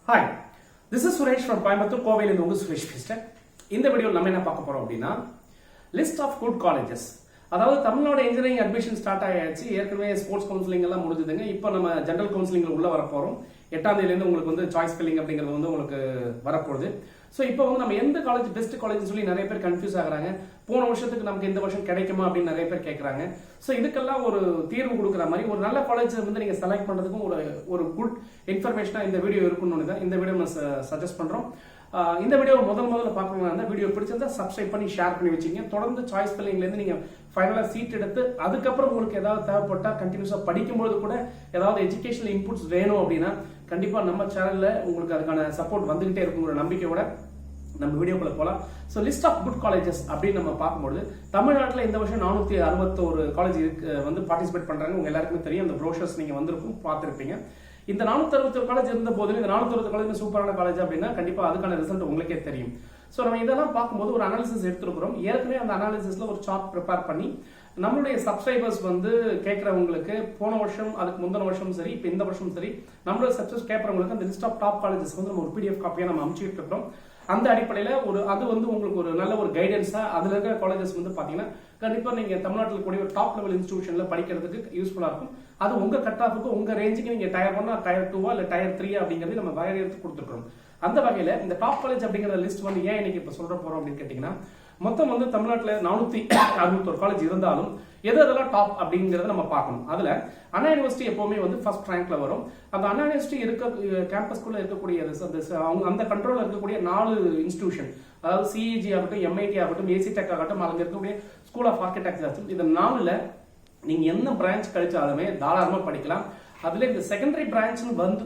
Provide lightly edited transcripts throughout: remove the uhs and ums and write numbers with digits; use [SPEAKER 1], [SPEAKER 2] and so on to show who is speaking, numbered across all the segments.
[SPEAKER 1] Hi, this is Suresh from Coimbatore, கோவையில் உங்க சுரேஷ் பேசுறேன். இந்த வீடியோவில் நம்ம என்ன பார்க்க போறோம் அப்படின்னா லிஸ்ட் ஆஃப் குட் காலேஜஸ். அதாவது தமிழ்நாடு இன்ஜினியரிங் அட்மிஷன் ஸ்டார்ட் ஆயாச்சு. ஏற்கனவே ஸ்போர்ட்ஸ் கவுன்சிலிங் எல்லாம் முடிஞ்சதுங்க. இப்போ நம்ம ஜெனரல் கவுன்சிலிங்ல உள்ள வர போறோம். 8ஆம் தேதியிலேருந்து உங்களுக்கு வந்து சாய்ஸ் ஃபில்லிங் அப்படிங்கிறது வந்து உங்களுக்கு வரப்போகுது. ஸோ இப்போ வந்து நம்ம எந்த காலேஜ் பெஸ்ட் காலேஜ்னு சொல்லி நிறைய பேர் கன்ஃபியூஸ் ஆகுறாங்க. போன வருஷத்துக்கு நமக்கு இந்த வருஷம் கிடைக்குமா அப்படின்னு நிறைய பேர் கேட்குறாங்க. ஸோ இதுக்கெல்லாம் ஒரு தீர்வு கொடுக்குற மாதிரி ஒரு நல்ல காலேஜ் வந்து நீங்கள் செலக்ட் பண்ணுறதுக்கும் ஒரு குட் இன்ஃபர்மேஷனாக இந்த வீடியோ இருக்குன்னு தான் இந்த வீடியோ நம்ம சஜஸ்ட் பண்ணுறோம். இந்த வீடியோ முதல்ல பார்க்கணும்னா அந்த வீடியோ பிடிச்சிருந்தா சப்ஸ்கிரைப் பண்ணி ஷேர் பண்ணி வச்சுங்க. தொடர்ந்து சாய்ஸ் ஃபில்லிங்லேருந்து நீங்கள் ஃபைனலாக சீட் எடுத்து அதுக்கப்புறம் உங்களுக்கு ஏதாவது தேவைப்பட்டால் கண்டினியூஸாக படிக்கும்போது கூட ஏதாவது எஜுகேஷனல் இன்புட்ஸ் வேணும் அப்படின்னா கண்டிப்பாக நம்ம சேனலில் உங்களுக்கு அதுக்கான சப்போர்ட் வந்துகிட்டே இருக்குங்கிற நம்பிக்கையோட நம்ம வீடியோக்குள்ள போகலாம். So list of good colleges அப்படின்னு நம்ம பார்க்கும்போது தமிழ்நாட்டில் இந்த வருஷம் 461 காலேஜ் வந்து பார்ட்டிசிபேட் பண்ணுறாங்க. உங்க எல்லாருக்குமே தெரியும். அந்த ப்ரோஷர்ஸ் நீங்கள் வந்திருக்கும் பார்த்துருப்பீங்க. இந்த 461 காலேஜ் இருந்த போது இந்த 460 காலேஜ் சூப்பரான காலேஜ் அப்படின்னா கண்டிப்பாக அதுக்கான ரிசல்ட் உங்களுக்கே தெரியும். ஸோ நம்ம இதெல்லாம் பார்க்கும்போது ஒரு அனாலிசிஸ் எடுத்துருக்கிறோம். ஏற்கனவே அந்த அனாலிசிஸ்ல ஒரு சார்ட் ப்ரிப்பேர் பண்ணி நம்மளுடைய சப்ஸ்கிரைபர்ஸ் வந்து கேட்கறவங்களுக்கு போன வருஷம் அதுக்கு முந்தின வருஷம் சரி இப்போ இந்த வருஷம் சரி நம்மளோட சப்ஸ்கிரைபர்ஸ் கேட்கறவங்களுக்கு அந்த லிஸ்ட் ஆஃப் டாப் காலேஜஸ் வந்து நம்ம ஒரு PDF காப்பியாக நம்ம அனுப்பிச்சிட்டு இருக்கிறோம். அந்த அடிப்படையில் அது வந்து உங்களுக்கு ஒரு நல்ல ஒரு கைடன்ஸா அதுல இருக்கிற காலேஜஸ் வந்து பாத்தீங்கன்னா கண்டிப்பா நீங்க தமிழ்நாட்டில் கூடிய ஒரு டாப் லெவல் இன்ஸ்டிடியூஷன்ல படிக்கிறதுக்கு யூஸ்ஃபுல்லா இருக்கும். அது உங்க கட் ஆஃபுக்கு உங்க ரேஞ்சுக்கு நீங்க டயர் 1 டயர் 2 இல்ல டயர் 3 அப்படிங்கிறது நம்ம வரையறுத்து கொடுத்துருக்கோம். அந்த வகையில இந்த டாப் காலேஜ் அப்படிங்கிற லிஸ்ட் வந்து ஏன் இன்னைக்கு இப்ப சொல்ற போறோம் அப்படின்னு கேட்டீங்கன்னா மொத்தம் வந்து தமிழ்நாட்டில் 461 காலேஜ் இருந்தாலும் எதெல்லாம் டாப் அப்படிங்கறத நம்ம பார்க்கணும். அதுல அண்ணா யூனிவர்சிட்டி எப்பவுமே வந்து ஃபர்ஸ்ட் ரேங்க்ல வரும். அந்த அண்ணா யூனிவர்சிட்டி கேம்பஸ்குள்ள இருக்கக்கூடிய அந்த கண்ட்ரோல்ல இருக்கக்கூடிய 4 இன்ஸ்டிடியூஷன், அதாவது CEG ஆகட்டும், MIT ஆகட்டும், AC Tech ஆகட்டும், அங்க இருக்கக்கூடிய ஸ்கூல் ஆஃப் ஆர்கிடெக்சர் ஆகட்டும், இந்த 4ல நீங்க என்ன பிரான்ச் கழிச்சாலுமே தாராளமா படிக்கலாம். அதுல இந்த செகண்டரி பிரான்ச்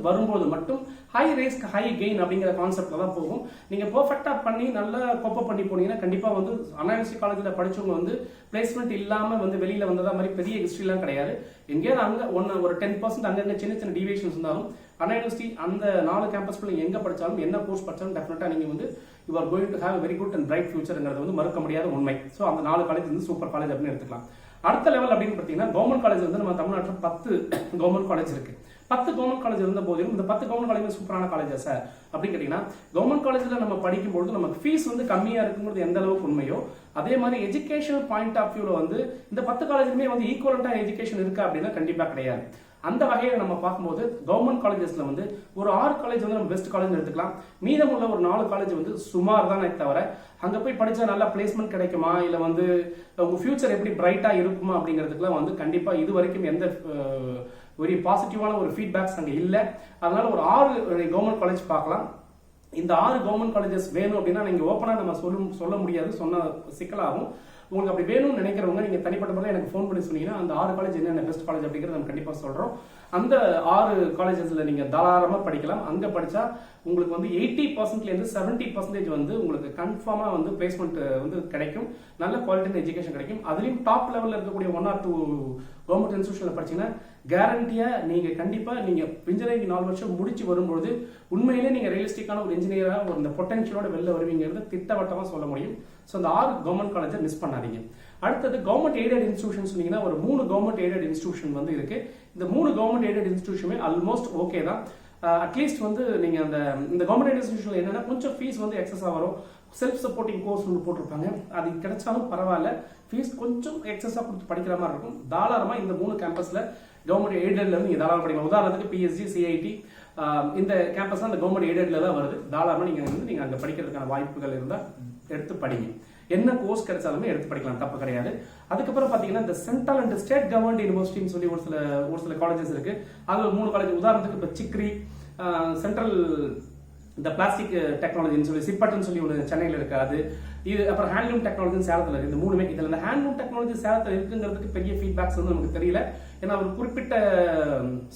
[SPEAKER 1] வரும்போது மட்டும் ஹை ரிஸ்க் ஹை கெயின் அப்படிங்கிற கான்செப்ட்ல தான் போகும். நீங்க பெர்ஃபெக்ட்டா பண்ணி நல்லா கோப்பப் பண்ணி போனீங்கன்னா கண்டிப்பா வந்து அண்ணா யூனிவர்சிட்டி காலேஜ்ல படிச்சவங்க வந்து பிளேஸ்மெண்ட் இல்லாம வந்து வெளியில வந்ததா மாதிரி பெரிய ஹிஸ்டரிலாம் கிடையாது. எங்கேயாவது அங்க ஒரு 10% அங்கங்க சின்ன டிவியேஷன்ஸ் இருந்தாலும் அண்ணா யூனிவர்சிட்டி அந்த 4 கேம்பஸ்குள்ள எங்க படிச்சாலும் என்ன கோர்ஸ் படிச்சாலும் டெஃபினட்டா நீங்க வந்து you are going to have very good and bright ஃபியூச்சர்ங்கிறது வந்து மறுக்க முடியாத உண்மை. ஸோ அந்த 4 காலேஜ் வந்து சூப்பர் காலேஜ் அப்படின்னு எடுத்துக்கலாம். அடுத்த லெவல் அப்படின்னு பார்த்தீங்கன்னா கவர்மெண்ட் காலேஜ் வந்து நம்ம தமிழ்நாட்டில் 10 கவர்மெண்ட் காலேஜ் இருக்கு. 10 கவர்மெண்ட் காலேஜ் இருந்த போதிலும் இந்த 10 கவர்மெண்ட் காலேஜ் சூப்பரான காலேஜா சார் அப்படின்னு கேட்டீங்கன்னா கவர்மெண்ட் காலேஜ்ல நம்ம படிக்கும்போது நமக்கு ஃபீஸ் வந்து கம்மியா இருக்குங்கிறது எந்த அளவுக்கு உண்மையோ அதே மாதிரி எஜுகேஷனல் பாயிண்ட் ஆஃப் வியூல வந்து இந்த 10 காலேஜுமே வந்து ஈக்குவலண்டா எஜுகேஷன் இருக்கா அப்படின்னா கண்டிப்பா கிடையாது. அந்த வகையில நம்ம பார்க்கும்போது கவர்மெண்ட் காலேஜஸ்ல வந்து ஒரு 6 காலேஜ் வந்து நம்ம பெஸ்ட் காலேஜ் எடுத்துக்கலாம். மீதமுள்ள ஒரு 4 காலேஜ் வந்து சுமார் தானே தவிர அங்க போய் படிச்சா நல்ல பிளேஸ்மெண்ட் கிடைக்குமா இல்ல வந்து உங்க ஃபியூச்சர் எப்படி பிரைட்டா இருக்குமா அப்படிங்கிறதுக்குலாம் வந்து கண்டிப்பா இது வரைக்கும் எந்த ஒரு பாசிட்டிவான ஒரு ஃபீட்பேக்ஸ் அங்க இல்ல. அதனால ஒரு 6 கவர்மெண்ட் காலேஜ் பார்க்கலாம். இந்த 6 கவர்மெண்ட் காலேஜஸ் வேணும் அப்படின்னா நீங்க ஓப்பனா நம்ம சொல்ல முடியாது, சொன்ன சிக்கலாகும். உங்களுக்கு அப்படி வேணும்னு நினைக்கிறவங்க நீங்க தனிப்பட்ட முறையில் எனக்கு ஃபோன் பண்ணி சொன்னீங்கன்னா அந்த 6 காலேஜ் என்னென்ன பெஸ்ட் காலேஜ் அப்படிங்கிறது நம்ம கண்டிப்பா சொல்றோம். அந்த 6 காலேஜஸ்ல நீங்க தாராளமா படிக்கலாம். அங்க படிச்சா உங்களுக்கு வந்து 80% இருந்து 70% வந்து உங்களுக்கு கன்ஃபார்மா வந்து பிளேஸ்மெண்ட் வந்து கிடைக்கும். நல்ல குவாலிட்டி எஜுகேஷன் கிடைக்கும். அதுலயும் டாப் லெவல்ல இருக்கக்கூடிய 1 or 2 கவர்மெண்ட் இன்ஸ்டிடியூஷன்ல படிச்சீங்கன்னா கேரண்டியா நீங்க கண்டிப்பா நீங்க இன்ஜினியரிங் 4 வருஷம் முடிச்சு வரும்போது உண்மையிலே நீங்க ரியலிஸ்டிக்கான ஒரு இன்ஜினியரா இந்த பொட்டன்ஷியலோட வெளில வருவீங்கிறது திட்டவட்டமா சொல்ல முடியும். ஸோ அந்த 6 கவர்மெண்ட் காலேஜை மிஸ் பண்ணாதீங்க. அடுத்தது கவர்மெண்ட் எய்டட் இன்ஸ்டிடியூஷன் சொன்னீங்கன்னா ஒரு 3 கவர்மெண்ட் எய்டட் இன்ஸ்டிடியூஷன் வந்து இருக்கு. இந்த 3 கவர்மெண்ட் எய்டட் இன்ஸ்டிடியூஷனுமே ஆல்மோஸ்ட் ஓகே தான். அட்லீஸ்ட் வந்து நீங்க இந்த கவர்மெண்ட் இன்ஸ்டிடியூஷன்ல என்னன்னா கொஞ்சம் ஃபீஸ் வந்து எக்ஸஸா வரும். செல்ஃப் சப்போர்ட்டிங் கோர்ஸ் ஒன்று போட்டிருப்பாங்க. அது கிடைச்சாலும் பரவாயில்ல, ஃபீஸ் கொஞ்சம் எக்ஸஸா கொடுத்து படிக்கிற மாதிரி இருக்கும். தாராளமா இந்த 3 கேம்பஸ்ல கவர்மெண்ட் எய்டட்ல இருந்து நீங்க தாராளம் படிக்கலாம். உதாரணத்துக்கு PSG, CIT இந்த கேம்பஸ் அந்த கவர்மெண்ட் எய்டட்ல தான் வருது. தாராளமா நீங்க அங்க படிக்கிறதுக்கான வாய்ப்புகள் இருந்தா எடுத்து படிங்க. என்ன கோர்ஸ் கிடைச்சாலுமே எடுத்து படிக்கலாம், தப்பு கிடையாது. அதுக்கப்புறம் பாத்தீங்கன்னா இந்த சென்ட்ரல் அண்ட் ஸ்டேட் கவர்மெண்ட் யூனிவர்சிட்டின்னு சொல்லி ஒரு சில காலேஜஸ் இருக்கு. அதுல 3 காலேஜ் உதாரணத்துக்கு இப்ப சிக்ரி சென்ட்ரல் இந்த பிளாஸ்டிக் டெக்னாலஜின்னு சொல்லி சிப்பட்னு சொல்லி ஒன்று சென்னையில் இருக்காது. இது அப்புறம் ஹேண்ட்லூம் டெக்னாலஜி சேலத்தில் இருக்கு. இந்த 3மே இதில் இந்த ஹேண்ட்லூம் டெக்னாலஜி சேலத்தில் இருக்குங்கிறதுக்கு பெரிய ஃபீட்பேக்ஸ் வந்து நமக்கு தெரியல. ஏன்னா ஒரு குறிப்பிட்ட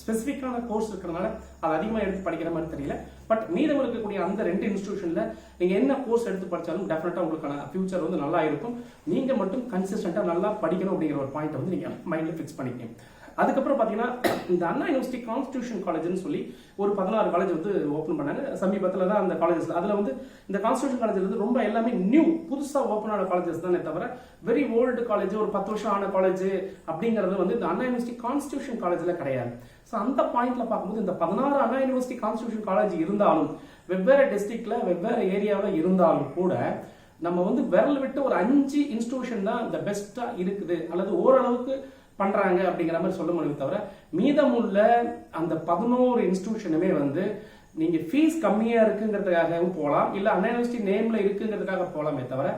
[SPEAKER 1] ஸ்பெசிஃபிக்கான கோர்ஸ் இருக்கிறதுனால அது அதிகமாக எடுத்து படிக்கிற மாதிரி தெரியல. பட் மீதம் இருக்கக்கூடிய அந்த 2 இன்ஸ்டிடியூஷன்ல நீங்க என்ன கோர்ஸ் எடுத்து படிச்சாலும் டெஃபினட்டா உங்களுக்கான ஃபியூச்சர் வந்து நல்லா இருக்கும். நீங்க மட்டும் கன்சிஸ்டன்டா நல்லா படிக்கணும் அப்படிங்கிற ஒரு பாயிண்ட் வந்து நீங்க மைண்ட்ல ஃபிக்ஸ் பண்ணிக்கங்க. அதுக்கப்புறம் பார்த்தீங்கன்னா இந்த அண்ணா யூனிவர்சிட்டி கான்ஸ்டியூஷன் காலேஜ்னு சொல்லி ஒரு 16 காலேஜ் வந்து ஓப்பன் பண்ணாங்க சமீபத்தில் தான். அந்த காலேஜஸ் அதில் வந்து இந்த கான்ஸ்டியூஷன் காலேஜில் வந்து ரொம்ப எல்லாமே நியூ புதுசாக ஓப்பன் ஆன காலேஜஸ் தானே தவிர வெரி ஓல்டு காலேஜ் ஒரு 10 வருஷம் ஆன காலேஜ் அப்படிங்கிறது வந்து இந்த அண்ணா யூனிவர்சிட்டி கான்ஸ்டியூஷன் காலேஜில் கிடையாது. ஸோ அந்த பாயிண்ட்ல பார்க்கும்போது இந்த 16 அண்ணா யூனிவர்சிட்டி கான்ஸ்டியூஷன் காலேஜ் இருந்தாலும் வெவ்வேறு டிஸ்ட்ரிக்ட்ல வெவ்வேறு ஏரியாவில் இருந்தாலும் கூட நம்ம வந்து விரல் விட்டு ஒரு 5 இன்ஸ்டிடியூஷன் தான் இந்த பெஸ்டா இருக்குது அல்லது ஓரளவுக்கு பண்றாங்க அப்படிங்கிற மாதிரி சொல்ல முடியும் தவிர மீதமுள்ள அந்த 11 இன்ஸ்டிடியூஷனுமே வந்து நீங்க ஃபீஸ் கம்மியா இருக்குங்கிறதுக்காகவும் போகலாம், இல்ல அண்ணா யூனிவர்சிட்டி நேம்ல இருக்குங்கிறதுக்காக போகலாமே தவிர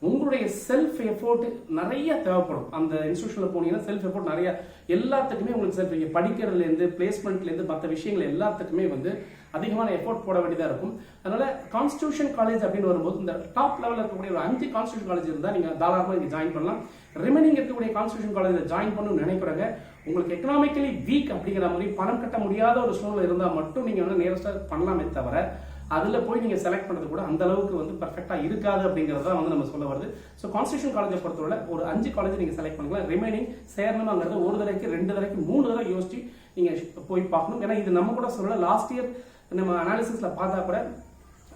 [SPEAKER 1] உங்களுடைய செல்ஃப் எஃபோர்ட் நிறைய தேவைப்படும். அந்த இன்ஸ்டிடியூஷன்ல போனீங்கன்னா செல்ஃப் எஃபோர்ட் நிறைய, எல்லாத்துக்குமே உங்களுக்கு செல்ஃப் படிக்கிறதுல இருந்து பிளேஸ்மெண்ட்ல இருந்து மற்ற விஷயங்கள் எல்லாத்துக்குமே வந்து அதிகமான எஃபோர்ட் போட வேண்டியதா இருக்கும். அதனால கான்ஸ்டியூஷன் காலேஜ் அப்படின்னு வரும்போது இந்த டாப் லெவலில் இருக்கக்கூடிய ஒரு 5 கான்ஸ்டியூஷன் காலேஜ் இருந்தால் நீங்க தாராளமாக இங்கே ஜாயின் பண்ணலாம். ரிமைனிங் இருக்கக்கூடிய கான்ஸ்டியூஷன் காலேஜில் ஜாயின் பண்ணணும்னு நினைக்கிறாங்க. உங்களுக்கு எக்கனாமிக்கலி வீக் அப்படிங்கிற மாதிரி பணம் கட்ட முடியாத ஒரு சூழ்நிலை இருந்தால் மட்டும் நீங்க வந்து நேரஸ்டாக பண்ணலாமே தவிர அதுல போய் நீங்க செலக்ட் பண்றது கூட அந்த அளவுக்கு வந்து பர்ஃபெக்டா இருக்காது அப்படிங்கறத வந்து நம்ம சொல்ல வருது. ஸோ கான்ஸ்டியூஷன் காலேஜை பொறுத்தவரை ஒரு 5 காலேஜ் நீங்க செலக்ட் பண்ணிக்கலாம். ரிமைனிங் சேரணுங்கிறது ஒரு தடவைக்கு 2 தடவைக்கு 3 தடவை யோசிச்சு நீங்க போய் பார்க்கணும். ஏன்னா இது நம்ம கூட சொல்ல லாஸ்ட் இயர் நம்ம அனாலிசிஸ்ல பார்த்தா கூட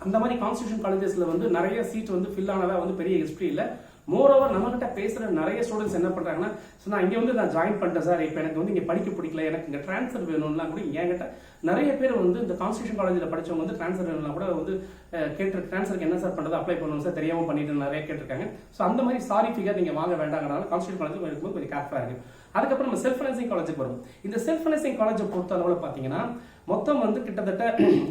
[SPEAKER 1] அந்த மாதிரி கான்ஸ்டியூஷன் காலேஜஸ்ல வந்து நிறைய சீட் வந்து ஃபில் ஆனதா வந்து பெரிய ஹிஸ்டரி இல்லை. மோரோவர் நம்ம கிட்ட பேசுற நிறைய ஸ்டூடெண்ட்ஸ் என்ன பண்றாங்கன்னா, நான் இங்க வந்து நான் ஜாயின் பண்ணிட்டேன் சார், இப்போ எனக்கு வந்து இங்க படிக்க பிடிக்கல, எனக்கு இங்க டிரான்ஸ்ஃபர் வேணும்னா கூட என்கிட்ட நிறைய பேர் வந்து இந்த கான்ஸ்டியூஷன் காலேஜில் படிச்சவங்க வந்து டிரான்ஸ்ஃபர் வேணும்னா கூட வந்து கேட்டு டிரான்ஸ்ஃபருக்கு என்ன சார் பண்றது, அப்ளை பண்ணணும் சார், தெரியாம பண்ணிட்டு நிறைய கேட்டிருக்காங்க. ஸோ அந்த மாதிரி சாரி ஃபிகர் நீங்க வாங்க வேண்டாங்கிறனால கான்ஸ்டியூஷன் காலேஜ் இருக்கும்போது கொஞ்சம் கேர்ஃபுல்லா இருக்கு. அதுக்கப்புறம் நம்ம செல்ஃப் ஃபைனான்சிங் காலேஜுக்கு வரும். இந்த செல்ஃப் ஃபைனான்சிங் காலேஜை பொறுத்த அளவில் பார்த்தீங்கன்னா மொத்தம் வந்து கிட்டத்தட்ட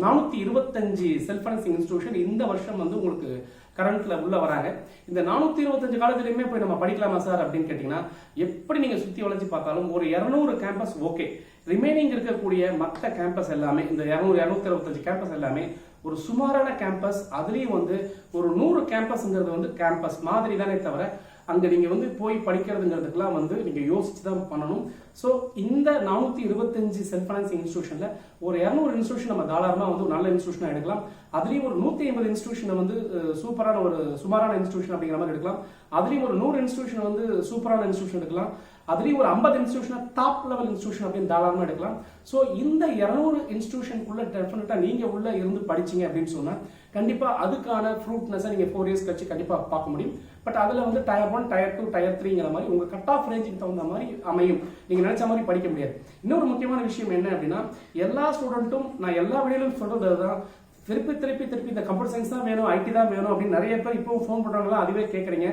[SPEAKER 1] 425 செல்ஃப் ஃபைனான்சிங் இன்ஸ்டிடியூஷன் இந்த வருஷம் வந்து உங்களுக்கு கரண்ட்ல உள்ள வராங்க. இந்த 425 காலேஜ்லயுமே போய் நம்ம படிக்கலாமா சார் அப்படின்னு கேட்டீங்கன்னா எப்படி நீங்க சுத்தி வளைச்சு பார்த்தாலும் ஒரு 200 கேம்பஸ் ஓகே. ரிமைனிங் இருக்கக்கூடிய மற்ற கேம்பஸ் எல்லாமே இந்த 200-225 கேம்பஸ் எல்லாமே ஒரு சுமாரான கேம்பஸ். அதுலயும் வந்து ஒரு 100 கேம்பஸ்ங்கிறது வந்து கேம்பஸ் மாதிரி தானே தவிர அங்க நீங்க வந்து போய் படிக்கிறதுங்கிறதுக்கெல்லாம் வந்து நீங்க யோசிச்சு தான் பண்ணணும். ஸோ இந்த 425 செல்ஃப் ஃபைனான்சிங் இன்ஸ்டிடியூஷன்ல ஒரு 200 இன்ஸ்டிடியூஷன் நம்ம தாராளமா வந்து நல்ல இன்ஸ்டிடியூஷனா எடுக்கலாம். அதுலயும் ஒரு 150 இன்ஸ்டிடியூஷனை வந்து சூப்பரான ஒரு சுமாரான இன்ஸ்டிடியூஷன் அப்படிங்கிற மாதிரி எடுக்கலாம். அதுலயும் ஒரு 100 இன்ஸ்டிடியூஷன் வந்து சூப்பரான இன்ஸ்டிடியூஷன் எடுக்கலாம். அதுலயும் ஒரு 50 இன்ஸ்டிடியூஷன் டாப் லெவல் இன்ஸ்டிடியூஷன் அப்படின்னு தாராளமா எடுக்கலாம். ஸோ இந்த 200 இன்ஸ்டிடியூஷனுக்குள்ள டெஃபினட்டா நீங்க உள்ள இருந்து படிச்சீங்க அப்படின்னு சொன்னா கண்டிப்பா அதுக்கான ஃப்ரூட்னஸை நீங்க 4 இயர்ஸ் கழிச்சு கண்டிப்பா பார்க்க முடியும். பட் அதுல வந்து டயர் 1, டயர் 2, டயர் 3ங்கிற மாதிரி உங்க கட் ஆஃப் ரேஞ்சுக்கு தகுந்த மாதிரி அமையும். நீங்க நினைச்ச மாதிரி படிக்க முடியாது. இன்னொரு முக்கியமான விஷயம் என்ன அப்படின்னா எல்லா ஸ்டூடெண்ட்டும் நான் எல்லா வீடியோலும் சொல்றது தான், திருப்பி இந்த கம்ப்யூட்டர் சயின்ஸ் தான் வேணும், ஐடி தான் வேணும் அப்படின்னு நிறைய பேர் இப்போ ஃபோன் பண்றாங்களா அதுவே கேட்குறீங்க.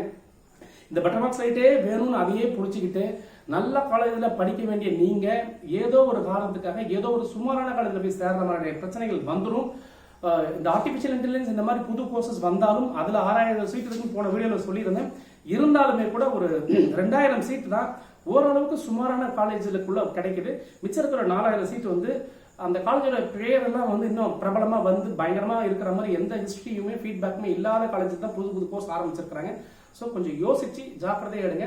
[SPEAKER 1] இந்த பட்டர் பாக்ஸ் லைட்டே வேணும்னு அதையே பிடிச்சிக்கிட்டு நல்ல காலேஜில் படிக்க வேண்டிய நீங்க ஏதோ ஒரு காரணத்துக்காக ஏதோ ஒரு சுமாரான காலேஜில் போய் சேர்ற மாதிரி பிரச்சனைகள் வந்துடும். இந்த ஆர்டிபிஷியல் இன்டெலிஜென்ஸ் இந்த மாதிரி புது கோர்சஸ் வந்தாலும் அதுல 6000 சீட் இருக்குன்னு போன வீடியோவில் சொல்லியிருந்தேன். இருந்தாலுமே கூட ஒரு 2000 சீட் தான் ஓரளவுக்கு சுமாரான காலேஜுக்குள்ள கிடைக்குது. மிச்சம் இருக்கிற 4000 சீட் வந்து அந்த காலேஜோட பேர் எல்லாம் வந்து இன்னும் பிரபலமா வந்து பயங்கரமா இருக்கிற மாதிரி எந்த ஹிஸ்டரியுமே ஃபீட்பேக்குமே இல்லாத காலேஜ் தான் புது கோர்ஸ் ஆரம்பிச்சிருக்காங்க. ஸோ கொஞ்சம் யோசிச்சு ஜாக்கிரதையா எடுங்க.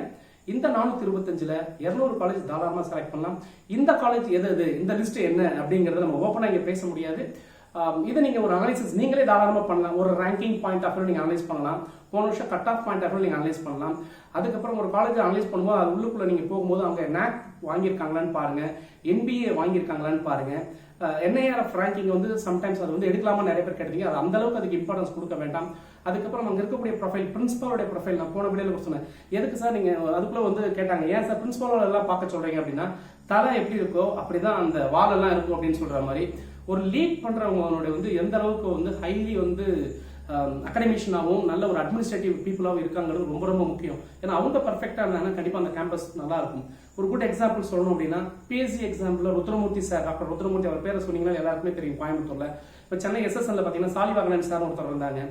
[SPEAKER 1] இந்த 425ல 200 காலேஜ் தாராளமா செலக்ட் பண்ணலாம். இந்த காலேஜ் எது இந்த லிஸ்ட் என்ன அப்படிங்கறத நம்ம ஓப்பனா இங்க பேச முடியாது. இதை நீங்க ஒரு அனாலிசிஸ் நீங்களே தாராளமா பண்ணலாம். ஒரு ரேங்கிங் பாயிண்ட் ஆஃப் நீங்க அனலைஸ் பண்ணலாம். போன வருஷம் கட் ஆஃப் பாயிண்ட் ஆஃப் நீங்க அனலைஸ் பண்ணலாம். அதுக்கப்புறம் ஒரு காலேஜ் அனலைஸ் பண்ணும்போது அது உள்ளுக்குள்ள நீங்க போகும்போது அவங்க NAC வாங்கியிருக்காங்களான்னு பாருங்க, NBA வாங்கியிருக்காங்களான்னு பாருங்க. NIRF ரேங்கிங் வந்து சம்டைம்ஸ் அது வந்து எடுக்கலாமா நிறைய பேர் கேட்டீங்க. அது அந்த அளவுக்கு அதுக்கு இம்பார்ட்டன்ஸ் கொடுக்க வேண்டாம். அதுக்கப்புறம் அங்க இருக்கக்கூடிய ப்ரொஃபைல், பிரின்சிபாலோட ப்ரொஃபைல் நான் போன வீடியோல சொன்னேன். எதுக்கு சார் நீங்க அதுக்குள்ள வந்து கேட்டாங்க, ஏன் சார் பிரின்சிபாலோட எல்லாம் பார்க்க சொல்றீங்க அப்படின்னா தலை எப்படி இருக்கோ அப்படிதான் அந்த வால் எல்லாம் இருக்கும் அப்படின்னு சொல்ற மாதிரி ஒரு லீட் பண்றவங்களோட வந்து எந்த அளவுக்கு வந்து ஹைலி வந்து அகாடமிஷியனாகவும் நல்ல ஒரு அட்மினிஸ்ட்ரேட்டிவ் பீப்புளாகவும் இருக்காங்கிறது ரொம்ப ரொம்ப முக்கியம். ஏன்னா அவங்க பர்ஃபெக்டா இருந்தாங்கன்னா கண்டிப்பா அந்த கேம்பஸ் நல்லா இருக்கும். ஒரு குட் எக்ஸாம்பிள் சொல்லணும் அப்படின்னா BSc example Rudramurthy sir, doctor Rudramurthy அவர் பேரை சொன்னீங்கன்னா எல்லாருக்குமே தெரியும் கோயம்புத்தூர்ல. இப்போ சென்னை SSNல பாத்தீங்கன்னா சாலிவாகனன் சார் ஒருத்தர் இருந்தாங்க.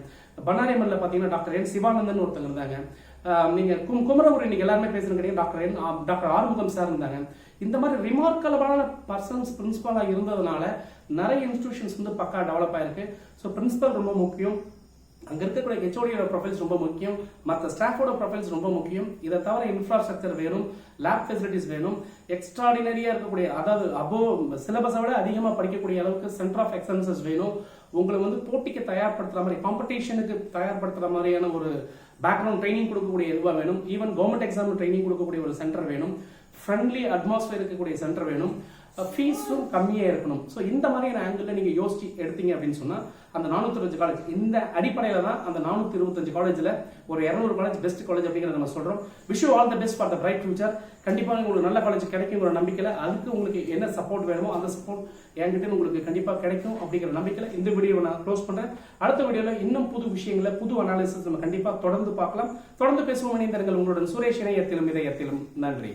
[SPEAKER 1] பன்னாரியம்மன்ல பாத்தீங்கன்னா டாக்டர் N சிவானந்தன் ஒருத்தர் இருந்தாங்க. நீங்க குமரகுரு இன்னைக்கு எல்லாருமே பேசுறது கிடையாது, டாக்டர் ஆறுமுகம் சார் இருந்தாங்க. இந்த மாதிரி ரிமார்க்கபிளான பர்சன்ஸ் பிரின்சிபலா இருந்ததுனால நிறைய இன்ஸ்டிடியூஷன்ஸ் வந்து பக்கா டெவலப் ஆயிருக்கு. ஸோ பிரின்சிபல் ரொம்ப முக்கியம், அங்க இருக்கக்கூடிய ஹெச்ஓடியோட ப்ரொஃபைல்ஸ் ரொம்ப முக்கியம், மற்ற ஸ்டாஃபோட ப்ரொஃபைல்ஸ் ரொம்ப முக்கியம். இதை தவிர இன்ஃப்ராஸ்ட்ரக்சர் வேணும், லேப் ஃபெசிலிட்டிஸ் வேணும், எக்ஸ்ட்ராடினரியா இருக்கக்கூடிய அதாவது சிலபஸை விட அதிகமா படிக்கக்கூடிய அளவுக்கு சென்டர் ஆஃப் எக்ஸலன்சஸ் வேணும். உங்களை வந்து போட்டிக்கு தயார்படுத்துற மாதிரி, காம்படிஷனுக்கு தயார்படுத்துற மாதிரியான ஒரு பேக்ரவுண்ட் ட்ரைனிங் கொடுக்கக்கூடிய இதுவாக வேணும். ஈவன் கவர்மெண்ட் எக்ஸாம் ட்ரைனிங் கொடுக்கக்கூடிய ஒரு சென்டர் வேணும். ஃப்ரெண்ட்லி அட்மாஸ்பியர் இருக்கக்கூடிய சென்டர் வேணும், ஃபீஸும் கம்மியாக இருக்கணும். ஸோ இந்த மாதிரியான ஆங்கிளில் நீங்கள் யோசிச்சு எடுத்தீங்க அப்படின்னு சொன்னால் அந்த 425 காலேஜ் இந்த அடிப்படையில் தான் அந்த 425 காலேஜில் ஒரு 200 காலேஜ் பெஸ்ட் காலேஜ் அப்படிங்கிறத நம்ம சொல்கிறோம். Wish you all the best for the bright future. கண்டிப்பாக உங்களுக்கு நல்ல காலேஜ் கிடைக்குங்கிற நம்பிக்கையில் அதுக்கு உங்களுக்கு என்ன சப்போர்ட் வேணுமோ அந்த சப்போர்ட் என்கிட்ட உங்களுக்கு கண்டிப்பாக கிடைக்கும் அப்படிங்கிற நம்பிக்கையில் இந்த வீடியோவை நான் க்ளோஸ் பண்ணுறேன். அடுத்த வீடியோவில் இன்னும் புது விஷயங்களை புது அனாலிசிஸ் நம்ம கண்டிப்பாக தொடர்ந்து பார்க்கலாம். தொடர்ந்து பேசுவோம். இணைந்திருங்கள். உங்களுடன் சுரேஷ். இணையத்திலும் இதயத்திலும். நன்றி.